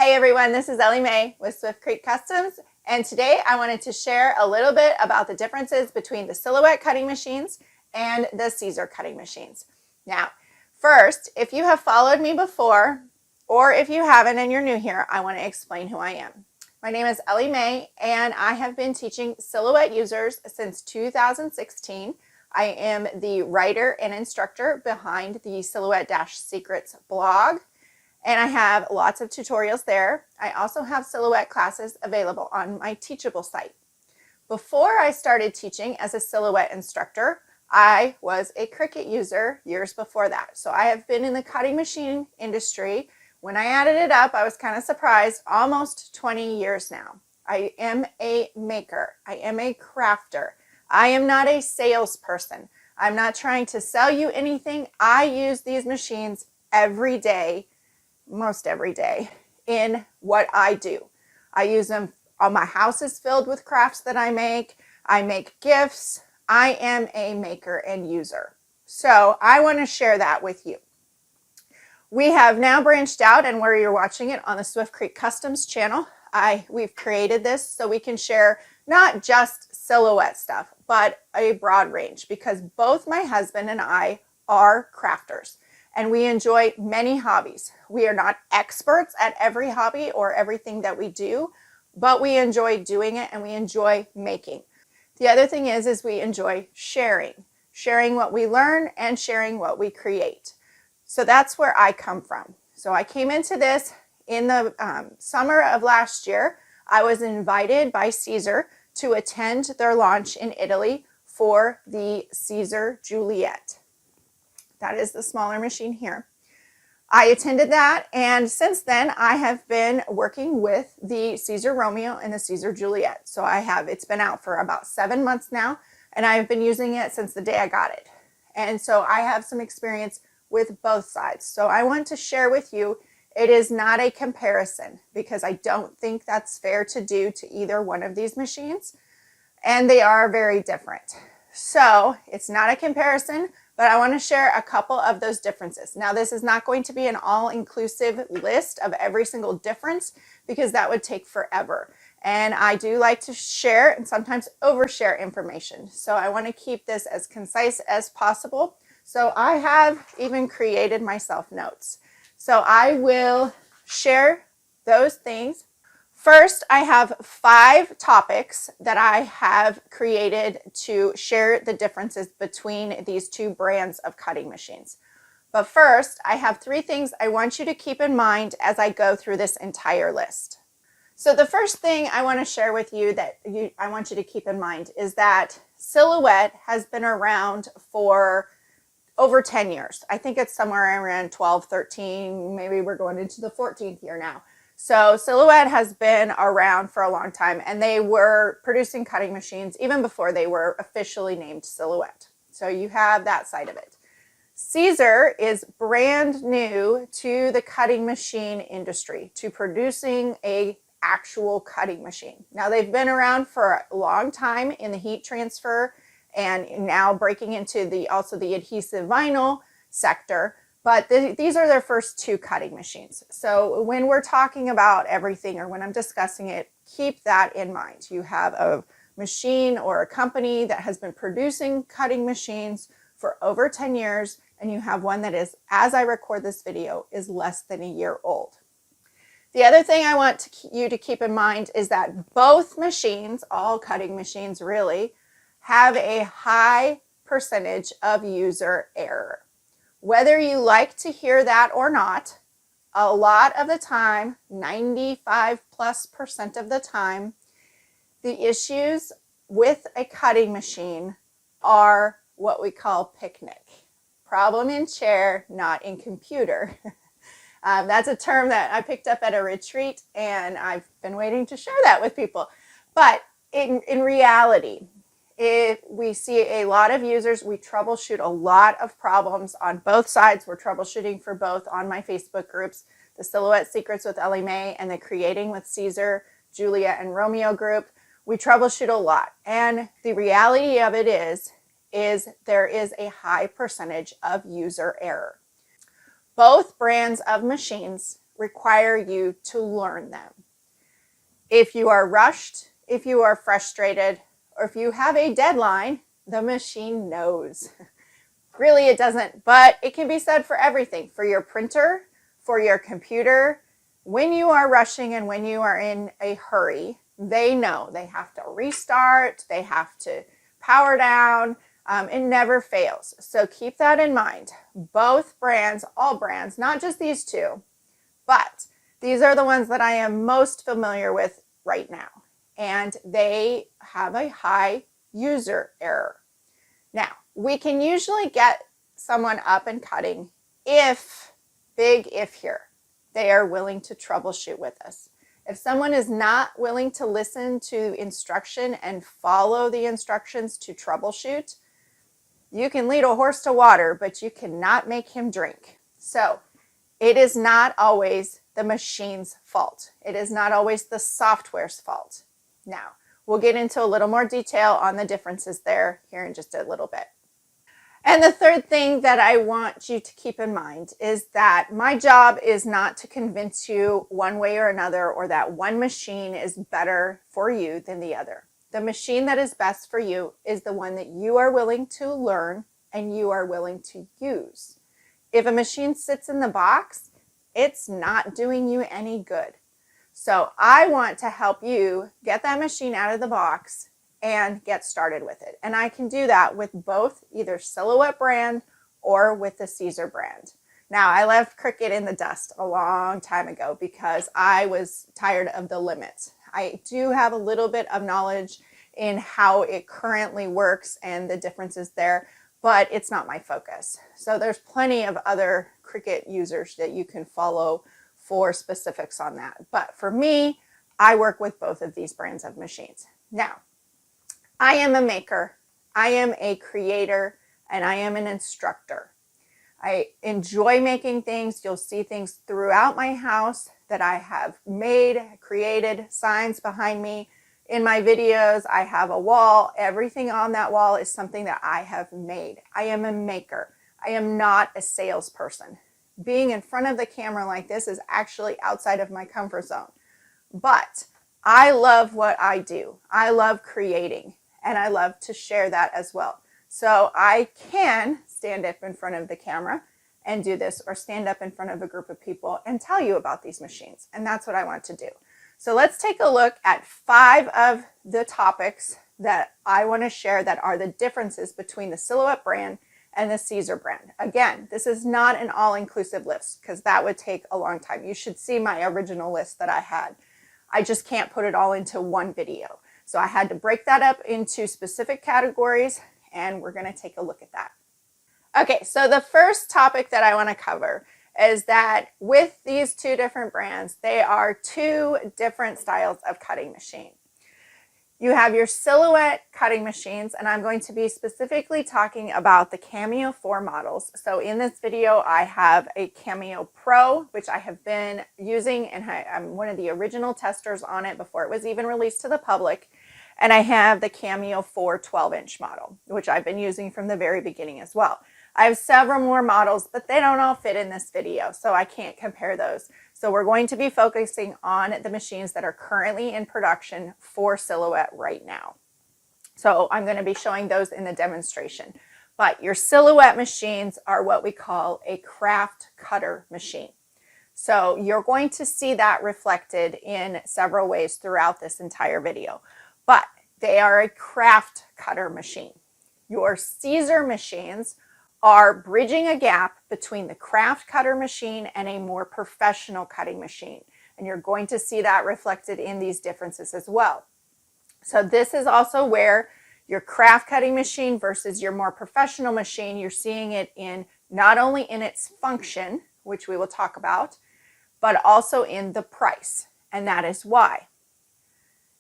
Hi everyone, this is Ellie Mae with Swift Creek Customs, and today I wanted to share a little bit about the differences between the Silhouette cutting machines and the Siser cutting machines. Now, first, if you have followed me before, or if you haven't and you're new here, I want to explain who I am. My name is Ellie Mae, and I have been teaching Silhouette users since 2016. I am the writer and instructor behind the Silhouette-Secrets blog, and I have lots of tutorials there. I also have Silhouette classes available on my Teachable site. Before I started teaching as a Silhouette instructor, I was a Cricut user years before that. So I have been in the cutting machine industry. When I added it up, I was kind of surprised, almost 20 years now. I am a maker. I am a crafter. I am not a salesperson. I'm not trying to sell you anything. I use these machines every day, most every day, in what I do. I use them. My house is filled with crafts that I make. I make gifts. I am a maker and user. So I want to share that with you. We have now branched out, and where you're watching it on the Swift Creek Customs channel, we've created this so we can share not just Silhouette stuff, but a broad range, because both my husband and I are crafters and we enjoy many hobbies. We are not experts at every hobby or everything that we do, but we enjoy doing it and we enjoy making. The other thing is we enjoy sharing what we learn and sharing what we create. So that's where I come from. So I came into this in the summer of last year. I was invited by Siser to attend their launch in Italy for the Siser Juliet. That is the smaller machine here. I attended that, and since then I have been working with the Siser Romeo and the Siser Juliet. So it's been out for about 7 months now, and I've been using it since the day I got it. And so I have some experience with both sides. So I want to share with you, it is not a comparison, because I don't think that's fair to do to either one of these machines, and they are very different. So it's not a comparison, but I want to share a couple of those differences. Now, this is not going to be an all-inclusive list of every single difference, because that would take forever. And I do like to share and sometimes overshare information. So I want to keep this as concise as possible. So I have even created myself notes. So I will share those things. First, I have 5 topics that I have created to share the differences between these two brands of cutting machines. But first, I have 3 things I want you to keep in mind as I go through this entire list. So the first thing I want to share with you I want you to keep in mind is that Silhouette has been around for over 10 years. I think it's somewhere around 12, 13, maybe we're going into the 14th year now. So Silhouette has been around for a long time, and they were producing cutting machines even before they were officially named Silhouette. So you have that side of it. Siser is brand new to the cutting machine industry, to producing an actual cutting machine. Now, they've been around for a long time in the heat transfer and now breaking into also the adhesive vinyl sector. But these are their first 2 cutting machines. So when we're talking about everything, or when I'm discussing it, keep that in mind. You have a machine or a company that has been producing cutting machines for over 10 years, and you have one that is, as I record this video, is less than a year old. The other thing I want you to keep in mind is that both machines, all cutting machines really, have a high percentage of user error. Whether you like to hear that or not, a lot of the time, 95+% of the time, the issues with a cutting machine are what we call picnic. Problem in chair, not in computer. That's a term that I picked up at a retreat, and I've been waiting to share that with people. But in reality, we see a lot of users. We troubleshoot a lot of problems on both sides. We're troubleshooting for both on my Facebook groups, the Silhouette Secrets with Ellie Mae and the Creating with Siser, Juliet and Romeo group. We troubleshoot a lot. And the reality of it is there is a high percentage of user error. Both brands of machines require you to learn them. If you are rushed, if you are frustrated, or if you have a deadline, the machine knows. Really, it doesn't, but it can be said for everything, for your printer, for your computer. When you are rushing and when you are in a hurry, they know they have to restart, they have to power down. It never fails. So keep that in mind. Both brands, all brands, not just these two, but these are the ones that I am most familiar with right now. And they have a high user error. Now, we can usually get someone up and cutting if, big if here, they are willing to troubleshoot with us. If someone is not willing to listen to instruction and follow the instructions to troubleshoot, you can lead a horse to water, but you cannot make him drink. So it is not always the machine's fault. It is not always the software's fault. Now, we'll get into a little more detail on the differences there here in just a little bit. And the third thing that I want you to keep in mind is that my job is not to convince you one way or another, or that one machine is better for you than the other. The machine that is best for you is the one that you are willing to learn and you are willing to use. If a machine sits in the box, it's not doing you any good. So I want to help you get that machine out of the box and get started with it. And I can do that with both either Silhouette brand or with the Siser brand. Now, I left Cricut in the dust a long time ago because I was tired of the limits. I do have a little bit of knowledge in how it currently works and the differences there, but it's not my focus. So there's plenty of other Cricut users that you can follow for specifics on that. But for me, I work with both of these brands of machines. Now, I am a maker, I am a creator, and I am an instructor. I enjoy making things. You'll see things throughout my house that I have made, created, signs behind me. In my videos, I have a wall. Everything on that wall is something that I have made. I am a maker. I am not a salesperson. Being in front of the camera like this is actually outside of my comfort zone. But I love what I do. I love creating, and I love to share that as well. So I can stand up in front of the camera and do this, or stand up in front of a group of people and tell you about these machines. And that's what I want to do. So let's take a look at 5 of the topics that I want to share that are the differences between the Silhouette brand and the Siser brand. Again, this is not an all-inclusive list because that would take a long time. You should see my original list that I had. I just can't put it all into one video. So I had to break that up into specific categories, and we're going to take a look at that. Okay, so the first topic that I want to cover is that with these two different brands, they are two different styles of cutting machine. You have your Silhouette cutting machines, and I'm going to be specifically talking about the Cameo 4 models. So in this video, I have a Cameo Pro, which I have been using, and I'm one of the original testers on it before it was even released to the public. And I have the Cameo 4 12-inch model, which I've been using from the very beginning as well. I have several more models, but they don't all fit in this video, so I can't compare those. So we're going to be focusing on the machines that are currently in production for Silhouette right now. So I'm going to be showing those in the demonstration. But your Silhouette machines are what we call a craft cutter machine. So you're going to see that reflected in several ways throughout this entire video. But they are a craft cutter machine. Your Siser machines are bridging a gap between the craft cutter machine and a more professional cutting machine. And you're going to see that reflected in these differences as well. So this is also where your craft cutting machine versus your more professional machine, you're seeing it in not only in its function, which we will talk about, but also in the price. And that is why.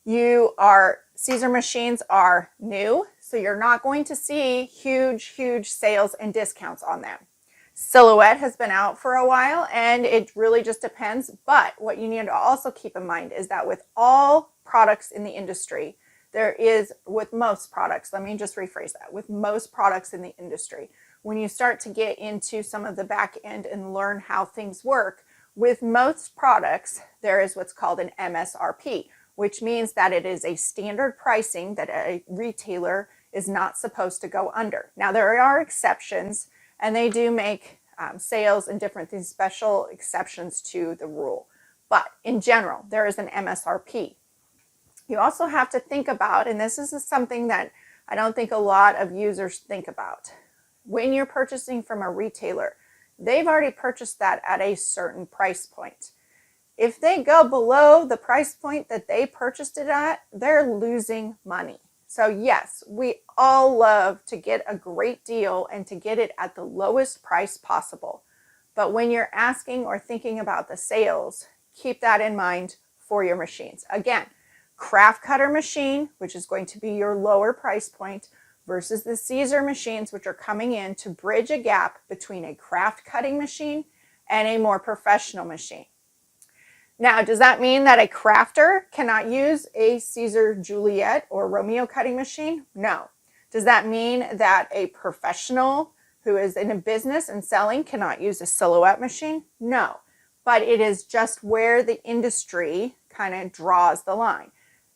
Siser machines are new, so you're not going to see huge sales and discounts on them. Silhouette has been out for a while, and it really just depends. But what you need to also keep in mind is that with all products in the industry, with most products, let me just rephrase that, with most products in the industry, when you start to get into some of the back end and learn how things work, With most products, there is what's called an MSRP, which means that it is a standard pricing that a retailer is not supposed to go under. Now, there are exceptions, and they do make sales and different things, special exceptions to the rule. But in general, there is an MSRP. You also have to think about, and this is something that I don't think a lot of users think about, when you're purchasing from a retailer, they've already purchased that at a certain price point. If they go below the price point that they purchased it at, they're losing money. So yes, we all love to get a great deal and to get it at the lowest price possible. But when you're asking or thinking about the sales, keep that in mind for your machines. Again, craft cutter machine, which is going to be your lower price point, versus the Siser machines, which are coming in to bridge a gap between a craft cutting machine and a more professional machine. Now, does that mean that a crafter cannot use a Siser Juliet or Romeo cutting machine? No. Does that mean that a professional who is in a business and selling cannot use a silhouette machine? No. But it is just where the industry kind of draws the line.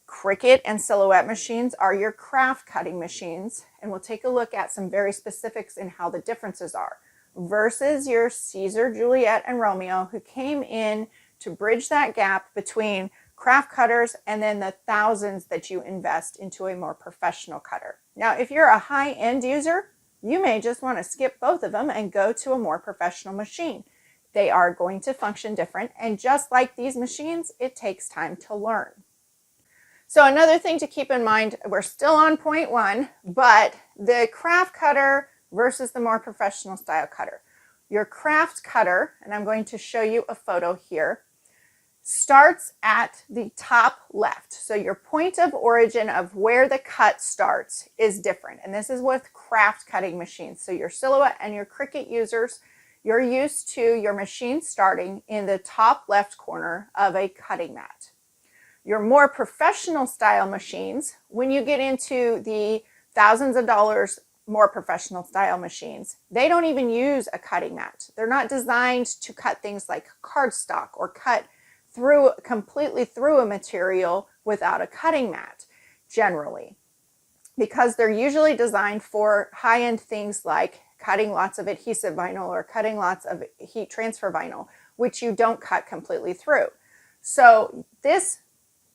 Cricut and silhouette machines are your craft cutting machines, and we'll take a look at some very specifics in how the differences are, versus your Siser Juliet and Romeo, who came in to bridge that gap between craft cutters and then the thousands that you invest into a more professional cutter. Now, if you're a high-end user, you may just want to skip both of them and go to a more professional machine. They are going to function different, and just like these machines, it takes time to learn. So another thing to keep in mind, we're still on point one, but the craft cutter versus the more professional style cutter. Your craft cutter, and I'm going to show you a photo here, starts at the top left. So your point of origin of where the cut starts is different. And this is with craft cutting machines. So your silhouette and your Cricut users, you're used to your machine starting in the top left corner of a cutting mat. Your more professional style machines, when you get into the thousands of dollars more professional style machines, they don't even use a cutting mat. They're not designed to cut things like cardstock or cut completely through a material without a cutting mat, generally, because they're usually designed for high-end things like cutting lots of adhesive vinyl or cutting lots of heat transfer vinyl, which you don't cut completely through. So this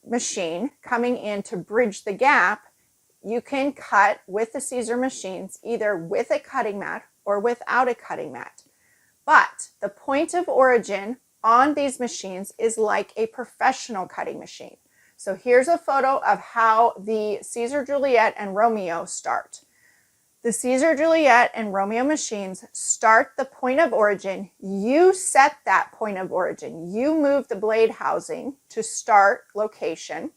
machine coming in to bridge the gap, you can cut with the Siser machines either with a cutting mat or without a cutting mat. But the point of origin on these machines is like a professional cutting machine. So here's a photo of how the Siser Juliet and Romeo start. The Siser Juliet and Romeo machines start the point of origin. You set that point of origin. You move the blade housing to start location.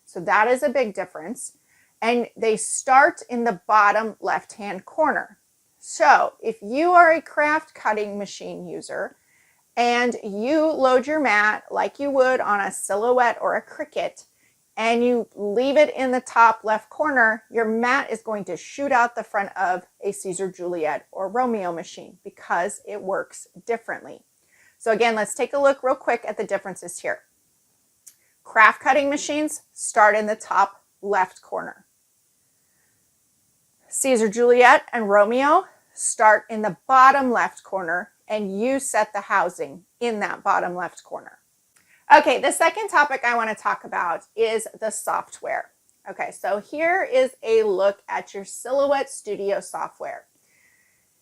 So that is a big difference. And they start in the bottom left-hand corner. So if you are a craft cutting machine user and you load your mat like you would on a silhouette or a Cricut, and you leave it in the top left corner, your mat is going to shoot out the front of a Siser Juliet or Romeo machine because it works differently. So again, let's take a look real quick at the differences here. Craft cutting machines start in the top left corner. Siser Juliet and Romeo start in the bottom left corner, and you set the housing in that bottom left corner. Okay, the second topic I want to talk about is the software. Okay, so here is a look at your Silhouette Studio software.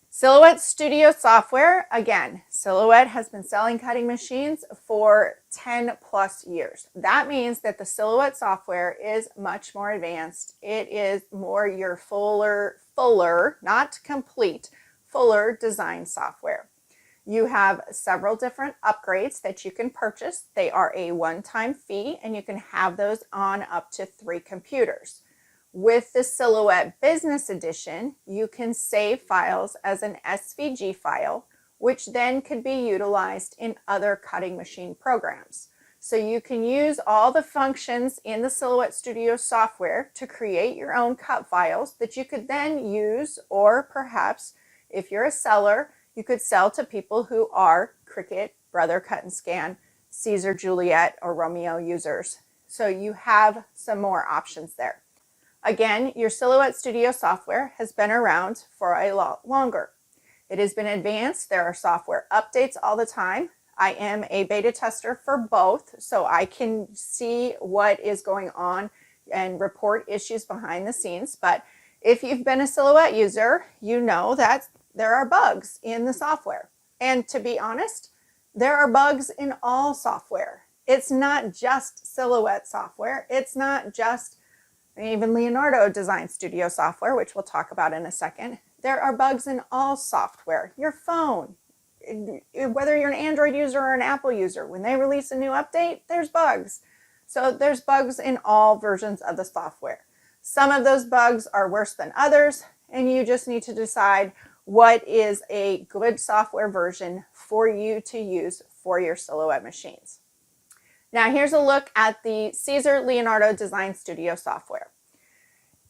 Silhouette Studio software, again, Silhouette has been selling cutting machines for 10 plus years. That means that the Silhouette software is much more advanced. It is more your fuller, not complete, fuller design software. You have several different upgrades that you can purchase. They are a one-time fee, and you can have those on up to 3 computers. With the Silhouette Business Edition, you can save files as an SVG file, which then could be utilized in other cutting machine programs. So you can use all the functions in the Silhouette Studio software to create your own cut files that you could then use, or perhaps if you're a seller, you could sell to people who are Cricut Brother Cut and Scan, Siser Juliet or Romeo users. So you have some more options there. Again, your Silhouette Studio software has been around for a lot longer. It has been advanced. There are software updates all the time. I am a beta tester for both, so I can see what is going on and report issues behind the scenes. But if you've been a Silhouette user, you know that there are bugs in the software. And to be honest, there are bugs in all software. It's not just Silhouette software. It's not just even Leonardo Design Studio software, which we'll talk about in a second. There are bugs in all software. Your phone, whether you're an Android user or an Apple user, when they release a new update, there's bugs. So there's bugs in all versions of the software. Some of those bugs are worse than others, and you just need to decide what is a good software version for you to use for your Silhouette machines. Now here's a look at the Siser Leonardo Design Studio software.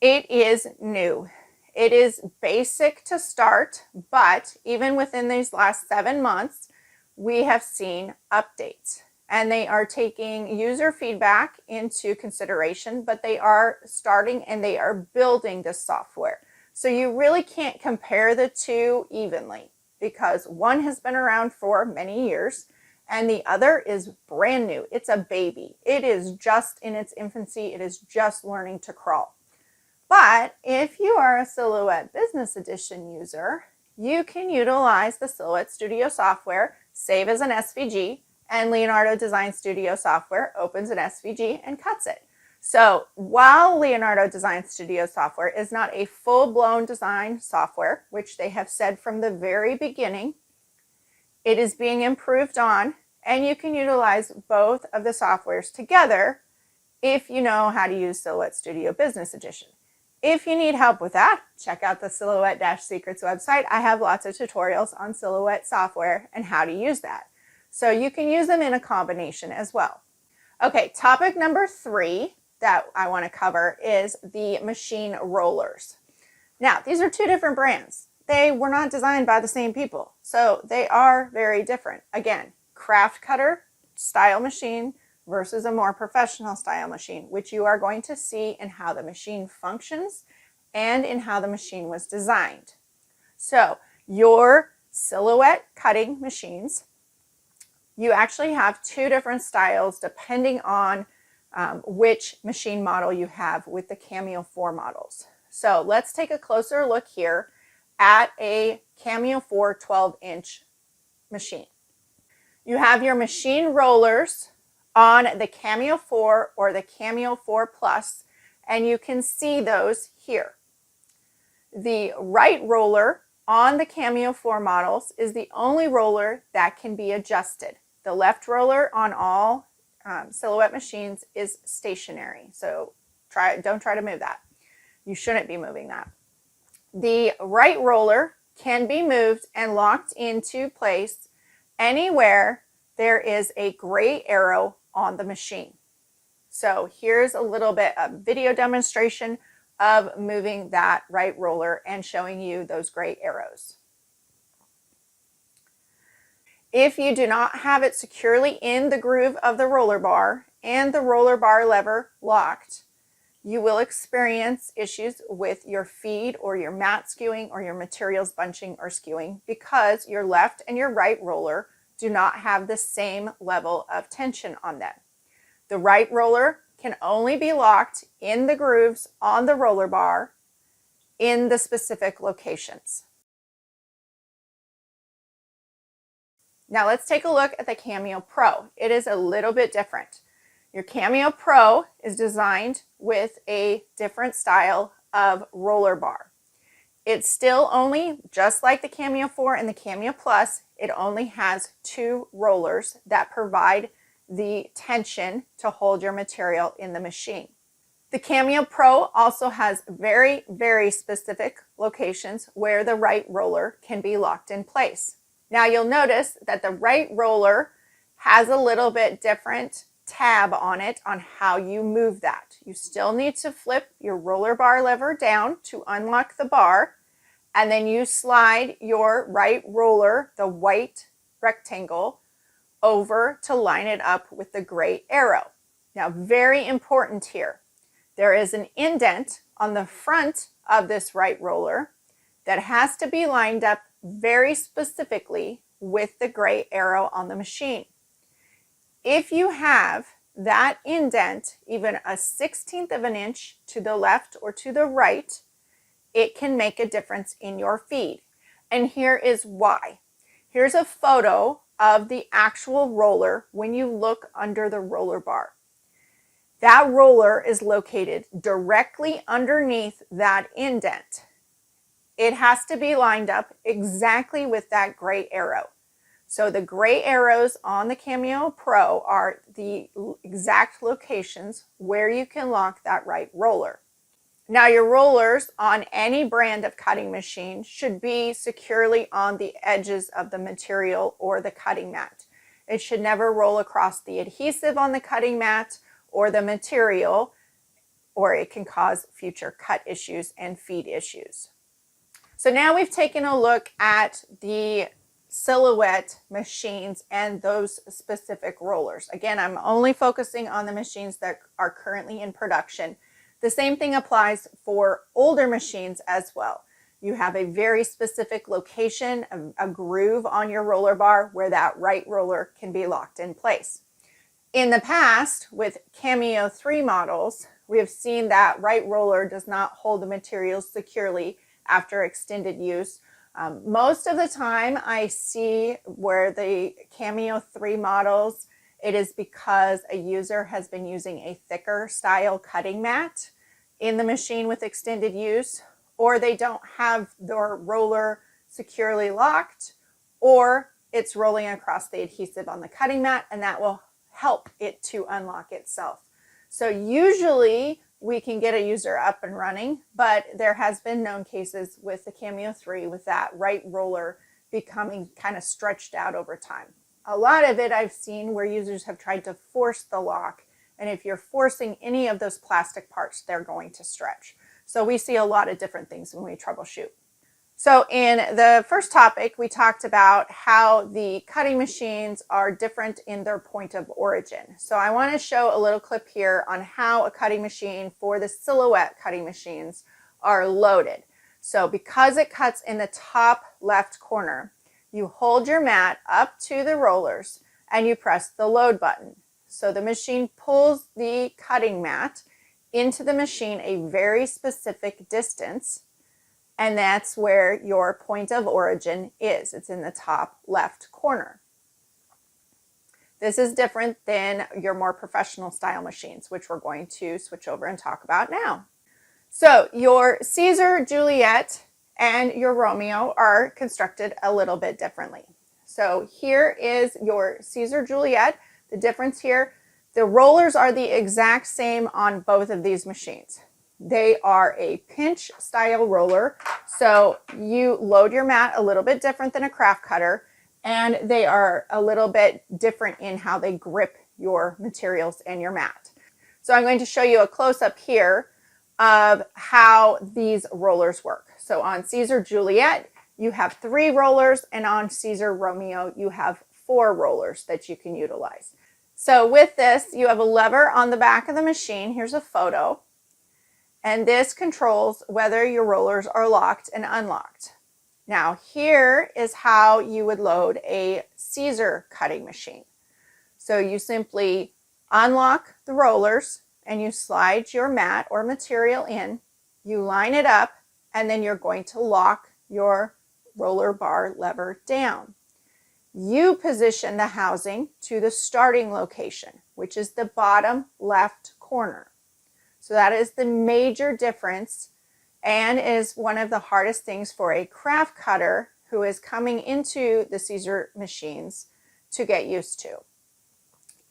It is new. It is basic to start, but even within these last 7 months, we have seen updates. And they are taking user feedback into consideration, but they are starting and they are building this software. So you really can't compare the two evenly because one has been around for many years and the other is brand new. It's a baby. It is just in its infancy. It is just learning to crawl. But if you are a Silhouette Business Edition user, you can utilize the Silhouette Studio software, save as an SVG, and Leonardo Design Studio software opens an SVG and cuts it. So while Leonardo Design Studio software is not a full-blown design software, which they have said from the very beginning, it is being improved on, and you can utilize both of the softwares together if you know how to use Silhouette Studio Business Edition. If you need help with that, check out the Silhouette-Secrets website. I have lots of tutorials on Silhouette software and how to use that. So you can use them in a combination as well. Okay, topic number 3 that I want to cover is the machine rollers. Now, these are 2 different brands. They were not designed by the same people, so they are very different. Again, craft cutter style machine versus a more professional style machine, which you are going to see in how the machine functions and in how the machine was designed. So your Silhouette cutting machines, you actually have 2 different styles depending on which machine model you have with the Cameo 4 models. So let's take a closer look here at a Cameo 4 12-inch machine. You have your machine rollers on the Cameo 4 or the Cameo 4 Plus, and you can see those here. The right roller on the Cameo 4 models is the only roller that can be adjusted. The left roller on all Silhouette machines is stationary, so don't try to move that. You shouldn't be moving that. The right roller can be moved and locked into place anywhere there is a gray arrow on the machine. So here's a little bit of video demonstration of moving that right roller and showing you those gray arrows. If you do not have it securely in the groove of the roller bar and the roller bar lever locked, you will experience issues with your feed or your mat skewing or your materials bunching or skewing because your left and your right roller do not have the same level of tension on them. The right roller can only be locked in the grooves on the roller bar in the specific locations. Now let's take a look at the Cameo Pro. It is a little bit different. Your Cameo Pro is designed with a different style of roller bar. It's still only, just like the Cameo 4 and the Cameo Plus, it only has 2 rollers that provide the tension to hold your material in the machine. The Cameo Pro also has very, very specific locations where the right roller can be locked in place. Now you'll notice that the right roller has a little bit different tab on it on how you move that. You still need to flip your roller bar lever down to unlock the bar, and then you slide your right roller, the white rectangle, over to line it up with the gray arrow. Now, very important here, there is an indent on the front of this right roller that has to be lined up very specifically with the gray arrow on the machine. If you have that indent even a 1/16 of an inch to the left or to the right, it can make a difference in your feed. And here is why. Here's a photo of the actual roller when you look under the roller bar. That roller is located directly underneath that indent. It has to be lined up exactly with that gray arrow. So the gray arrows on the Cameo Pro are the exact locations where you can lock that right roller. Now, your rollers on any brand of cutting machine should be securely on the edges of the material or the cutting mat. It should never roll across the adhesive on the cutting mat or the material, or it can cause future cut issues and feed issues. So now we've taken a look at the Silhouette machines and those specific rollers. Again, I'm only focusing on the machines that are currently in production. The same thing applies for older machines as well. You have a very specific location, a groove on your roller bar where that right roller can be locked in place. In the past, with Cameo 3 models, we have seen that right roller does not hold the materials securely after extended use. Most of the time I see where the Cameo 3 models, it is because a user has been using a thicker style cutting mat in the machine with extended use, or they don't have their roller securely locked, or it's rolling across the adhesive on the cutting mat, and that will help it to unlock itself. So usually we can get a user up and running, but there has been known cases with the Cameo 3 with that right roller becoming kind of stretched out over time. A lot of it I've seen where users have tried to force the lock, and if you're forcing any of those plastic parts, they're going to stretch. So we see a lot of different things when we troubleshoot. So in the first topic, we talked about how the cutting machines are different in their point of origin. So I want to show a little clip here on how a cutting machine for the Silhouette cutting machines are loaded. So because it cuts in the top left corner, you hold your mat up to the rollers and you press the load button. So the machine pulls the cutting mat into the machine a very specific distance, and that's where your point of origin is. It's in the top left corner. This is different than your more professional style machines, which we're going to switch over and talk about now. So your Siser Juliet and your Romeo are constructed a little bit differently. So here is your Siser Juliet. The difference here, the rollers are the exact same on both of these machines. They are a pinch style roller, so you load your mat a little bit different than a craft cutter, and they are a little bit different in how they grip your materials and your mat. So I'm going to show you a close-up here of how these rollers work. So on Siser Juliet, you have 3 rollers, and on Siser Romeo, you have 4 rollers that you can utilize. So with this, you have a lever on the back of the machine. Here's a photo. And this controls whether your rollers are locked and unlocked. Now here is how you would load a Siser cutting machine. So you simply unlock the rollers and you slide your mat or material in, you line it up, and then you're going to lock your roller bar lever down. You position the housing to the starting location, which is the bottom left corner. So that is the major difference and is one of the hardest things for a craft cutter who is coming into the Siser machines to get used to.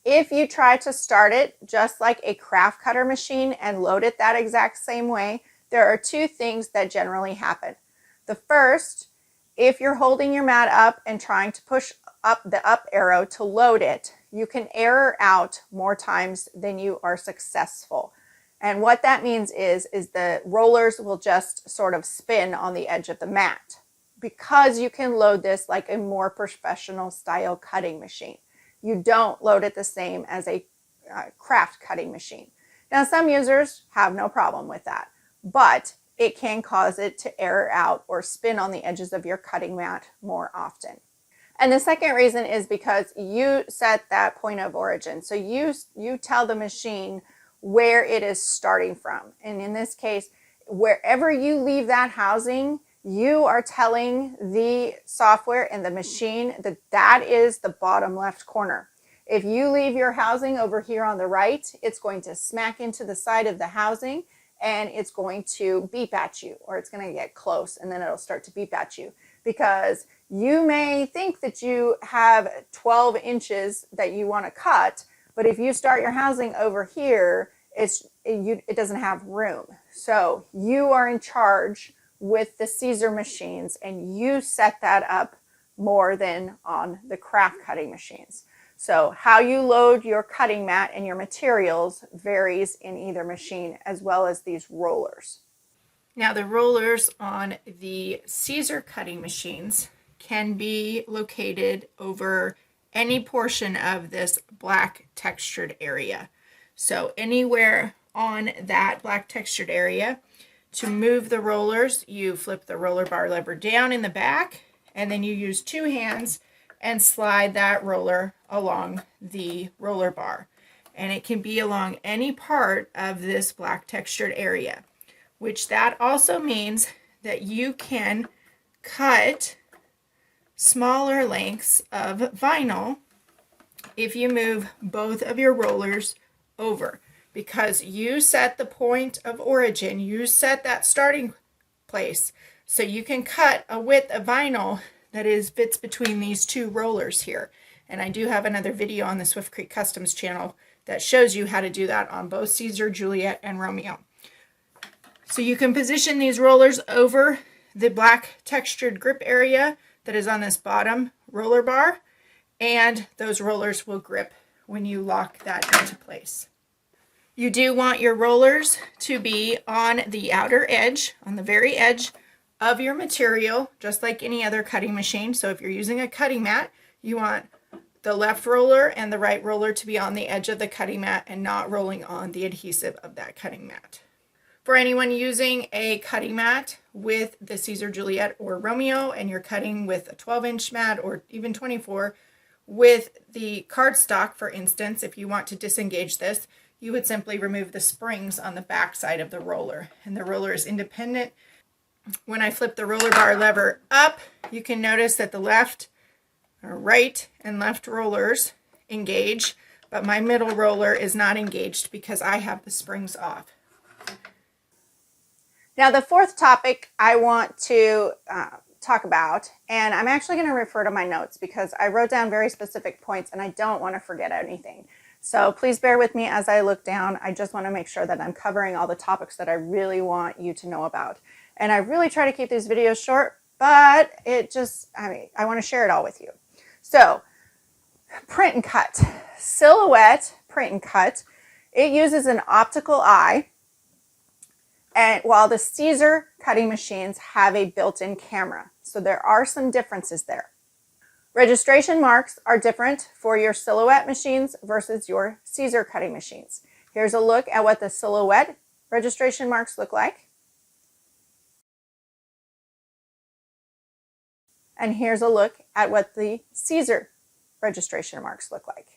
If you try to start it just like a craft cutter machine and load it that exact same way, there are 2 things that generally happen. The first, if you're holding your mat up and trying to push up the up arrow to load it, you can error out more times than you are successful. And what that means is the rollers will just sort of spin on the edge of the mat because you can load this like a more professional style cutting machine. you don't load it the same as a craft cutting machine. Now, some users have no problem with that, but it can cause it to error out or spin on the edges of your cutting mat more often. And the second reason is because you set that point of origin. So you tell the machine where it is starting from. And in this case, wherever you leave that housing, you are telling the software and the machine that that is the bottom left corner. If you leave your housing over here on the right, it's going to smack into the side of the housing and it's going to beep at you, or it's going to get close and then it'll start to beep at you, because you may think that you have 12 inches that you want to cut, but if you start your housing over here, it doesn't have room. So you are in charge with the Siser machines, and you set that up more than on the craft cutting machines. So how you load your cutting mat and your materials varies in either machine, as well as these rollers. Now, the rollers on the Siser cutting machines can be located over any portion of this black textured area. So anywhere on that black textured area, to move the rollers, you flip the roller bar lever down in the back, and then you use two hands and slide that roller along the roller bar. And it can be along any part of this black textured area, which that also means that you can cut smaller lengths of vinyl if you move both of your rollers over, because you set the point of origin, you set that starting place, so you can cut a width of vinyl that fits between these two rollers here. And I do have another video on the Swift Creek Customs channel that shows you how to do that on both Siser Juliet and Romeo. So you can position these rollers over the black textured grip area that is on this bottom roller bar, and those rollers will grip when you lock that into place. You do want your rollers to be on the outer edge, on the very edge of your material, just like any other cutting machine. So if you're using a cutting mat, you want the left roller and the right roller to be on the edge of the cutting mat and not rolling on the adhesive of that cutting mat. For anyone using a cutting mat with the Siser Juliet or Romeo, and you're cutting with a 12-inch mat or even 24, with the cardstock, for instance, if you want to disengage this, you would simply remove the springs on the back side of the roller, and the roller is independent. When I flip the roller bar lever up, you can notice that the right and left rollers engage, but my middle roller is not engaged because I have the springs off. Now, the fourth topic I want to talk about, and I'm actually going to refer to my notes because I wrote down very specific points and I don't want to forget anything. So please bear with me as I look down. I just want to make sure that I'm covering all the topics that I really want you to know about. And I really try to keep these videos short, but I want to share it all with you. So, print and cut. Silhouette print and cut. It uses an optical eye, and while the Siser cutting machines have a built-in camera. So there are some differences there. Registration marks are different for your Silhouette machines versus your Siser cutting machines. Here's a look at what the Silhouette registration marks look like. And here's a look at what the Siser registration marks look like.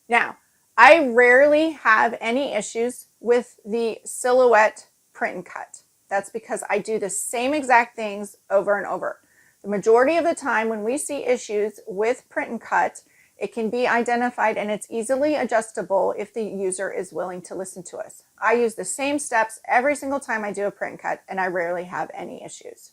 Now, I rarely have any issues with the Silhouette print and cut. That's because I do the same exact things over and over. The majority of the time when we see issues with print and cut, it can be identified and it's easily adjustable if the user is willing to listen to us. I use the same steps every single time I do a print and cut, and I rarely have any issues.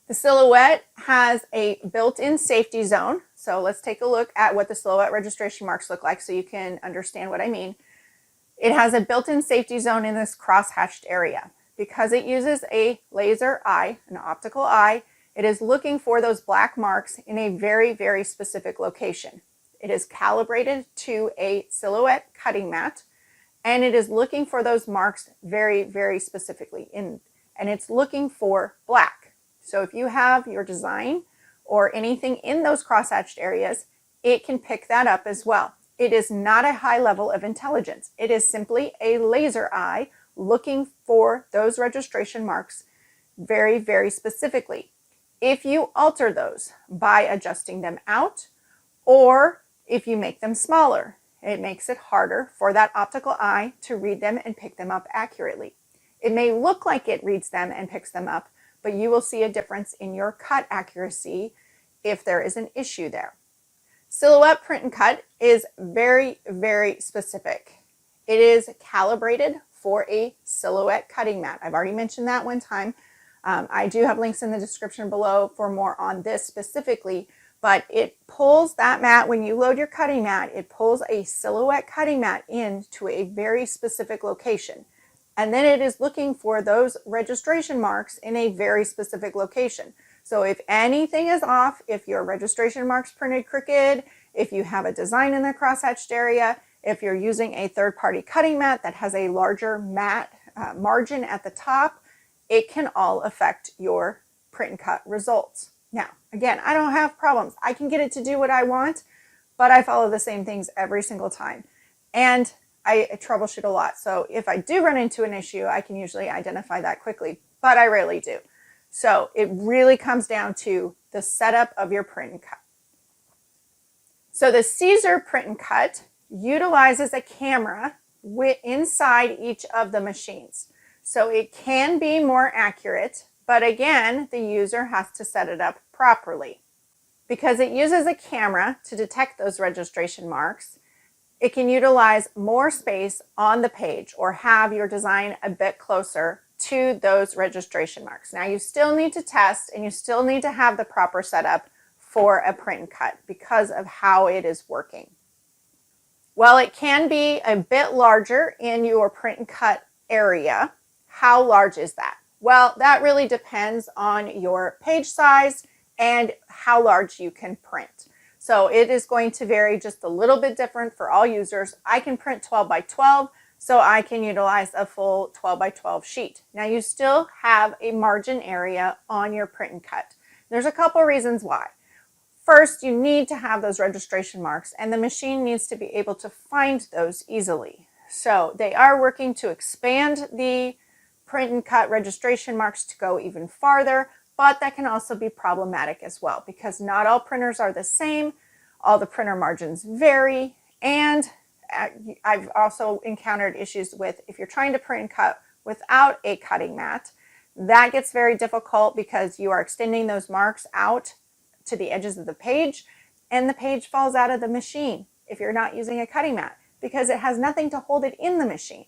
The Silhouette has a built-in safety zone. So let's take a look at what the Silhouette registration marks look like so you can understand what I mean. It has a built-in safety zone in this cross-hatched area. Because it uses a laser eye, an optical eye, it is looking for those black marks in a very, very specific location. It is calibrated to a Silhouette cutting mat, and it is looking for those marks very, very specifically, and it's looking for black. So if you have your design or anything in those crosshatched areas, it can pick that up as well. It is not a high level of intelligence. It is simply a laser eye looking for those registration marks very, very specifically. If you alter those by adjusting them out, or if you make them smaller, it makes it harder for that optical eye to read them and pick them up accurately. It may look like it reads them and picks them up, but you will see a difference in your cut accuracy if there is an issue there. Silhouette print and cut is very, very specific. It is calibrated for a silhouette cutting mat. I've already mentioned that one time. I do have links in the description below for more on this specifically, but it pulls that mat, when you load your cutting mat, it pulls a silhouette cutting mat into a very specific location. And then it is looking for those registration marks in a very specific location. So if anything is off, if your registration mark's printed crooked, if you have a design in the crosshatched area, if you're using a third-party cutting mat that has a larger mat margin at the top, it can all affect your print and cut results. Now, again, I don't have problems. I can get it to do what I want, but I follow the same things every single time. And I troubleshoot a lot. So if I do run into an issue, I can usually identify that quickly, but I rarely do. So it really comes down to the setup of your print and cut. So the Siser print and cut utilizes a camera inside each of the machines. So it can be more accurate, but again, the user has to set it up properly. Because it uses a camera to detect those registration marks, it can utilize more space on the page or have your design a bit closer to those registration marks. Now you still need to test and you still need to have the proper setup for a print and cut because of how it is working. While it can be a bit larger in your print and cut area, how large is that? Well, that really depends on your page size and how large you can print. So it is going to vary just a little bit different for all users. I can print 12 by 12, so I can utilize a full 12 by 12 sheet. Now you still have a margin area on your print and cut. There's a couple reasons why. First, you need to have those registration marks and the machine needs to be able to find those easily. So they are working to expand the print and cut registration marks to go even farther, but that can also be problematic as well because not all printers are the same. All the printer margins vary, and I've also encountered issues with if you're trying to print and cut without a cutting mat, that gets very difficult because you are extending those marks out to the edges of the page and the page falls out of the machine if you're not using a cutting mat because it has nothing to hold it in the machine.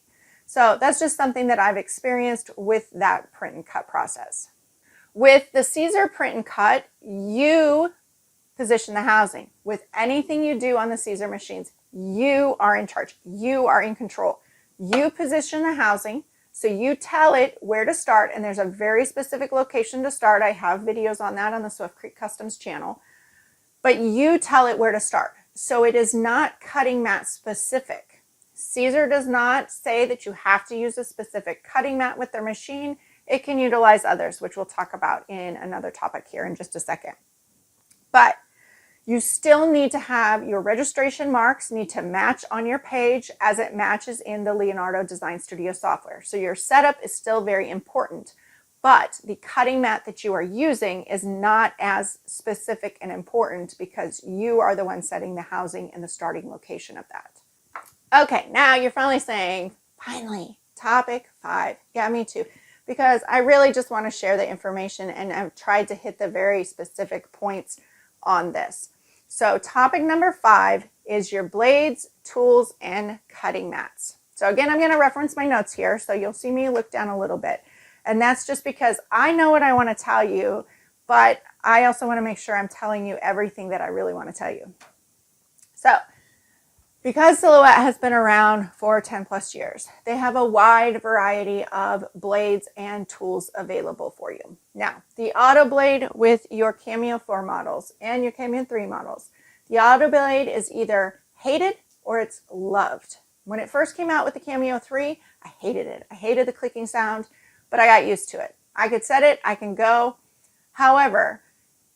So that's just something that I've experienced with that print and cut process. With the Siser print and cut, you position the housing. With anything you do on the Siser machines, you are in charge. You are in control. You position the housing, so you tell it where to start, and there's a very specific location to start. I have videos on that on the Swift Creek Customs channel, but you tell it where to start. So it is not cutting mat specific. Siser does not say that you have to use a specific cutting mat with their machine. It can utilize others, which we'll talk about in another topic here in just a second. But you still need to have your registration marks need to match on your page as it matches in the Leonardo Design Studio software. So your setup is still very important, but the cutting mat that you are using is not as specific and important because you are the one setting the housing and the starting location of that. Okay, now you're finally saying, finally, topic 5. Yeah, me too. Because I really just want to share the information and I've tried to hit the very specific points on this. So topic number 5 is your blades, tools, and cutting mats. So again, I'm going to reference my notes here, so you'll see me look down a little bit. And that's just because I know what I want to tell you, but I also want to make sure I'm telling you everything that I really want to tell you. So because Silhouette has been around for 10 plus years, they have a wide variety of blades and tools available for you. Now, the Auto Blade with your Cameo 4 models and your Cameo 3 models, the Auto Blade is either hated or it's loved. When it first came out with the Cameo 3, I hated it. I hated the clicking sound, but I got used to it. I could set it, I can go. However,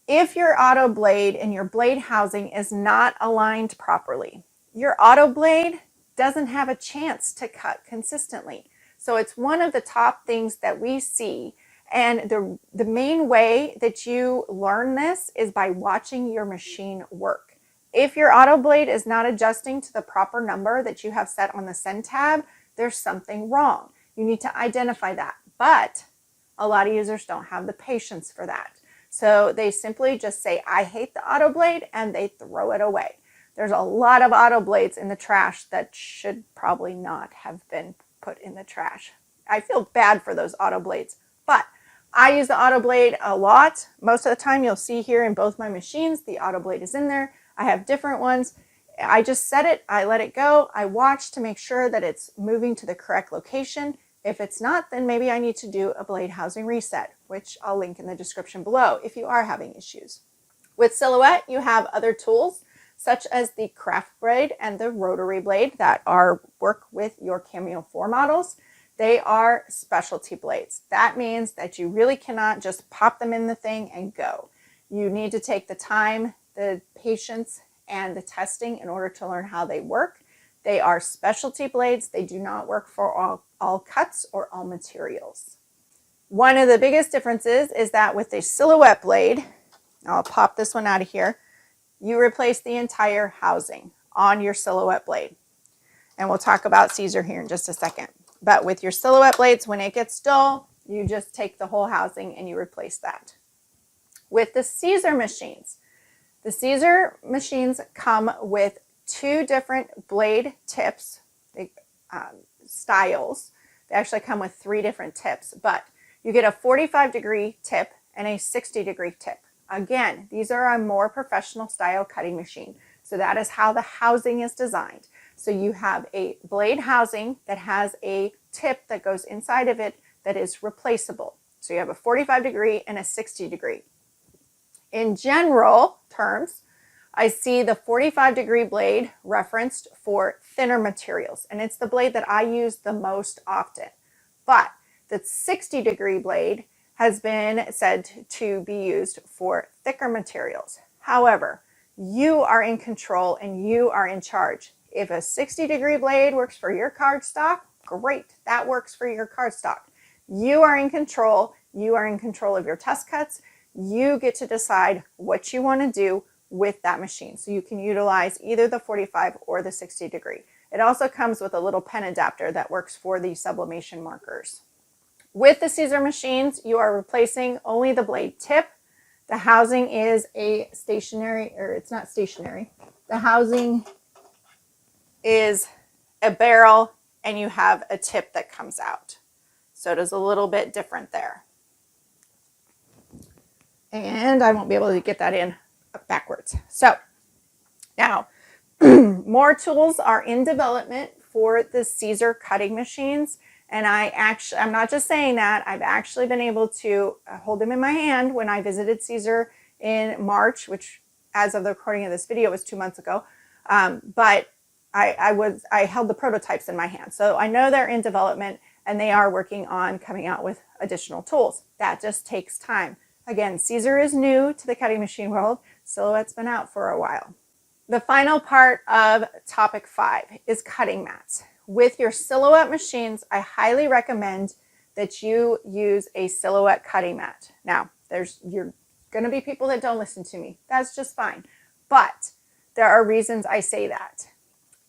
If your auto blade and your blade housing is not aligned properly, your auto blade doesn't have a chance to cut consistently. So it's one of the top things that we see. And the main way that you learn this is by watching your machine work. If your auto blade is not adjusting to the proper number that you have set on the send tab, there's something wrong. You need to identify that. But a lot of users don't have the patience for that. So they simply just say, I hate the auto blade, and they throw it away. There's a lot of auto blades in the trash that should probably not have been put in the trash. I feel bad for those auto blades, but I use the auto blade a lot. Most of the time you'll see here in both my machines, the auto blade is in there. I have different ones. I just set it, I let it go. I watch to make sure that it's moving to the correct location. If it's not, then maybe I need to do a blade housing reset, which I'll link in the description below if you are having issues. With Silhouette, you have other tools such as the craft blade and the rotary blade that work with your Cameo 4 models. They are specialty blades. That means that you really cannot just pop them in the thing and go. You need to take the time, the patience, and the testing in order to learn how they work. They are specialty blades. They do not work for all cuts or all materials. One of the biggest differences is that with a Silhouette blade, I'll pop this one out of here, you replace the entire housing on your Silhouette blade. And we'll talk about Siser here in just a second. But with your Silhouette blades, when it gets dull, you just take the whole housing and you replace that. With the Siser machines come with two different blade tips, styles. They actually come with three different tips, but you get a 45-degree tip and a 60-degree tip. Again, these are a more professional style cutting machine. So that is how the housing is designed. So you have a blade housing that has a tip that goes inside of it that is replaceable. So you have a 45-degree and a 60-degree. In general terms, I see the 45-degree blade referenced for thinner materials, and it's the blade that I use the most often. But the 60-degree blade has been said to be used for thicker materials. However, you are in control and you are in charge. If a 60-degree blade works for your cardstock, great, that works for your cardstock. You are in control. You are in control of your test cuts. You get to decide what you want to do with that machine. So you can utilize either the 45 or the 60-degree. It also comes with a little pen adapter that works for the sublimation markers. With the Siser machines, you are replacing only the blade tip. The housing is a stationary, or it's not stationary. The housing is a barrel and you have a tip that comes out. So it is a little bit different there. And I won't be able to get that in backwards. So now more tools are in development for the Siser cutting machines. And I'm not just saying that, I've actually been able to hold them in my hand when I visited Siser in March, which as of the recording of this video was 2 months ago. But I held the prototypes in my hand. So I know they're in development and they are working on coming out with additional tools. That just takes time. Again, Siser is new to the cutting machine world. Silhouette's been out for a while. The final part of topic 5 is cutting mats. With your Silhouette machines, I highly recommend that you use a Silhouette cutting mat. Now, you're going to be people that don't listen to me. That's just fine. But there are reasons I say that.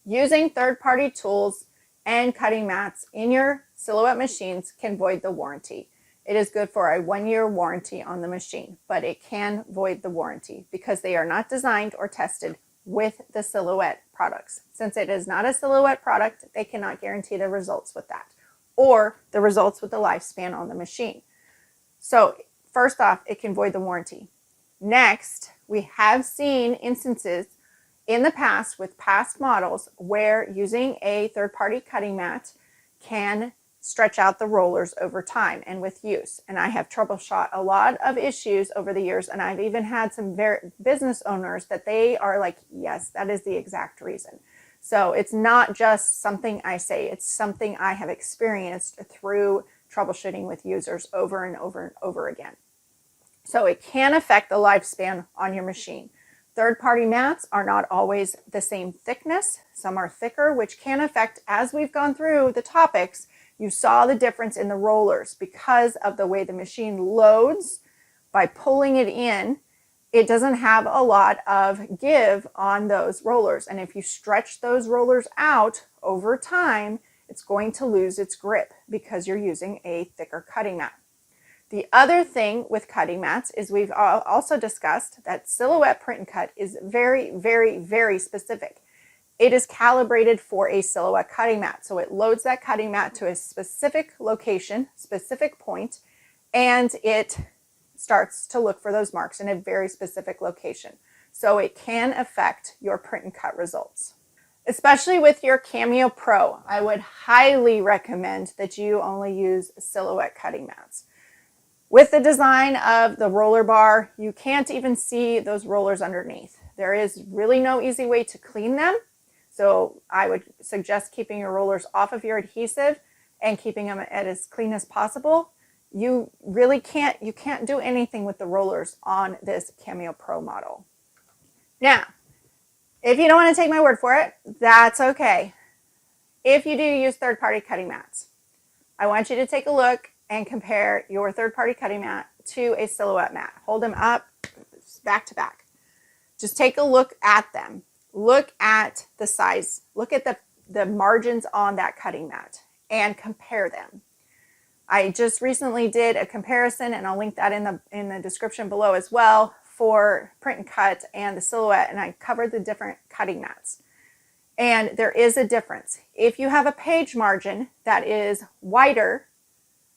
Using third-party tools and cutting mats in your Silhouette machines can void the warranty. It is good for a 1-year warranty on the machine, but it can void the warranty because they are not designed or tested with the Silhouette products. Since it is not a Silhouette product, they cannot guarantee the results with that or the results with the lifespan on the machine. So first off, it can void the warranty. Next, we have seen instances in the past with past models where using a third-party cutting mat can stretch out the rollers over time and with use. And I have troubleshot a lot of issues over the years, and I've even had some business owners that they are like, yes, that is the exact reason. So it's not just something I say, it's something I have experienced through troubleshooting with users over and over and over again. So it can affect the lifespan on your machine. Third-party mats are not always the same thickness. Some are thicker, which can affect, as we've gone through the topics, you saw the difference in the rollers because of the way the machine loads. By pulling it in, it doesn't have a lot of give on those rollers. And if you stretch those rollers out over time, it's going to lose its grip because you're using a thicker cutting mat. The other thing with cutting mats is we've also discussed that silhouette print and cut is very, very, very specific. It is calibrated for a silhouette cutting mat. So it loads that cutting mat to a specific location, specific point, and it starts to look for those marks in a very specific location. So it can affect your print and cut results. Especially with your Cameo Pro, I would highly recommend that you only use silhouette cutting mats. With the design of the roller bar, you can't even see those rollers underneath. There is really no easy way to clean them. So I would suggest keeping your rollers off of your adhesive and keeping them as clean as possible. You really can't do anything with the rollers on this Cameo Pro model. Now, if you don't want to take my word for it, that's okay. If you do use third-party cutting mats, I want you to take a look and compare your third-party cutting mat to a silhouette mat. Hold them up back to back. Just take a look at them. Look at the size. Look at the margins on that cutting mat and compare them. I just recently did a comparison, and I'll link that in the description below as well, for print and cut and the silhouette, and I covered the different cutting mats. And there is a difference. If you have a page margin that is wider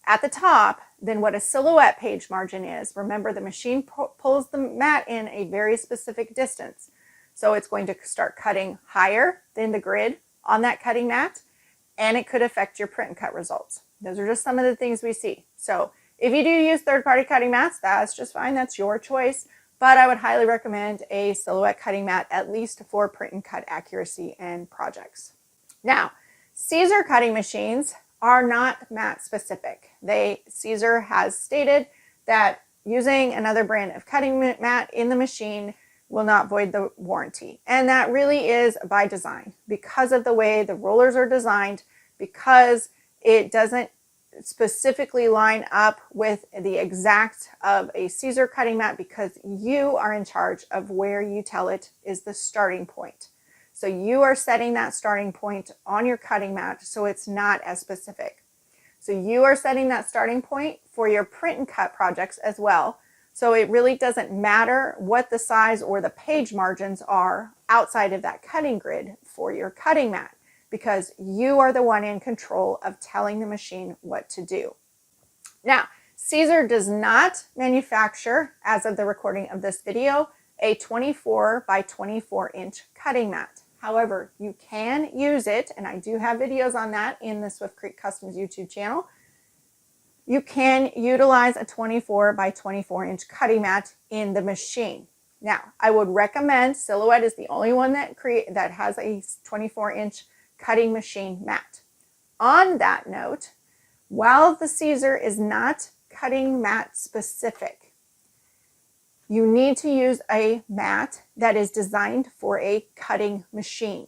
at the top than what a silhouette page margin is, remember the machine pulls the mat in a very specific distance. So it's going to start cutting higher than the grid on that cutting mat, and it could affect your print and cut results. Those are just some of the things we see. So if you do use third-party cutting mats, that's just fine. That's your choice. But I would highly recommend a silhouette cutting mat, at least for print and cut accuracy and projects. Now, Siser cutting machines are not mat specific. Siser has stated that using another brand of cutting mat in the machine will not void the warranty. And that really is by design, because of the way the rollers are designed, because it doesn't specifically line up with the exact of a Siser cutting mat, because you are in charge of where you tell it is the starting point. So you are setting that starting point on your cutting mat, so it's not as specific. So you are setting that starting point for your print and cut projects as well. So it really doesn't matter what the size or the page margins are outside of that cutting grid for your cutting mat, because you are the one in control of telling the machine what to do. Now, Siser does not manufacture, as of the recording of this video, a 24 by 24 inch cutting mat. However, you can use it, and I do have videos on that in the Swift Creek Customs YouTube channel. You can utilize a 24 by 24 inch cutting mat in the machine. Now, I would recommend, Silhouette is the only one that has a 24 inch cutting machine mat. On that note, while the Siser is not cutting mat specific, you need to use a mat that is designed for a cutting machine.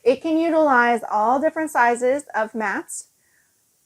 It can utilize all different sizes of mats,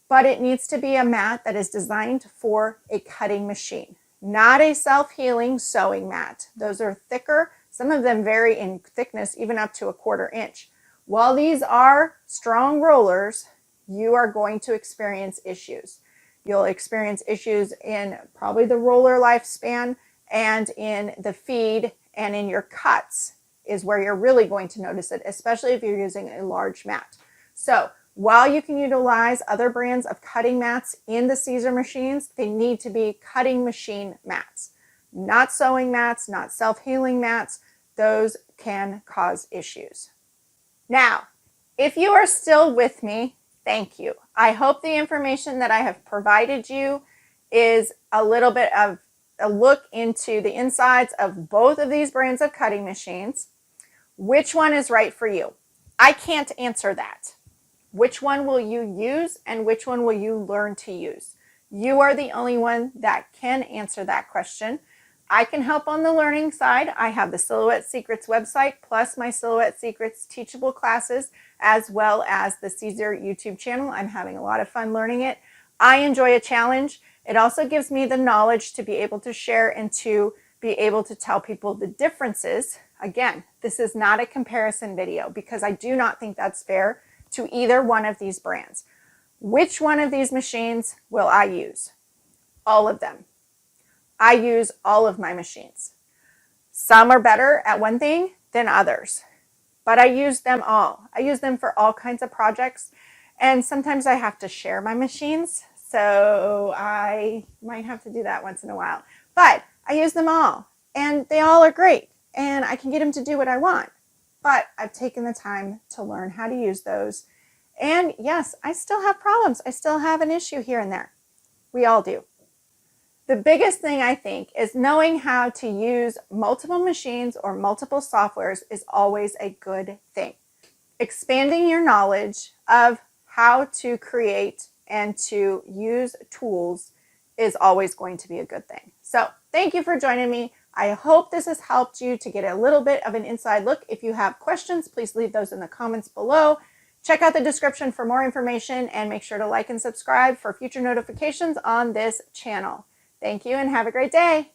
but it needs to be a mat that is designed for a cutting machine, not a self-healing sewing mat. Those are thicker. Some of them vary in thickness, even up to 1/4 inch. While these are strong rollers, you are going to experience issues. You'll experience issues in probably the roller lifespan, and in the feed and in your cuts is where you're really going to notice it, especially if you're using a large mat. So while you can utilize other brands of cutting mats in the Siser machines, they need to be cutting machine mats, not sewing mats, not self-healing mats. Those can cause issues. Now, if you are still with me, thank you. I hope the information that I have provided you is a little bit of a look into the insides of both of these brands of cutting machines. Which one is right for you? I can't answer that. Which one will you use and which one will you learn to use? You are the only one that can answer that question. I can help on the learning side. I have the Silhouette Secrets website, plus my Silhouette Secrets teachable classes, as well as the Siser YouTube channel. I'm having a lot of fun learning it. I enjoy a challenge. It also gives me the knowledge to be able to share and to be able to tell people the differences. Again, this is not a comparison video because I do not think that's fair to either one of these brands. Which one of these machines will I use? All of them. I use all of my machines. Some are better at one thing than others, but I use them all. I use them for all kinds of projects, and sometimes I have to share my machines, so I might have to do that once in a while. But I use them all, and they all are great, and I can get them to do what I want. But I've taken the time to learn how to use those. And yes, I still have problems. I still have an issue here and there. We all do. The biggest thing I think is knowing how to use multiple machines or multiple softwares is always a good thing. Expanding your knowledge of how to create and to use tools is always going to be a good thing. So thank you for joining me. I hope this has helped you to get a little bit of an inside look. If you have questions, please leave those in the comments below. Check out the description for more information and make sure to like and subscribe for future notifications on this channel. Thank you and have a great day.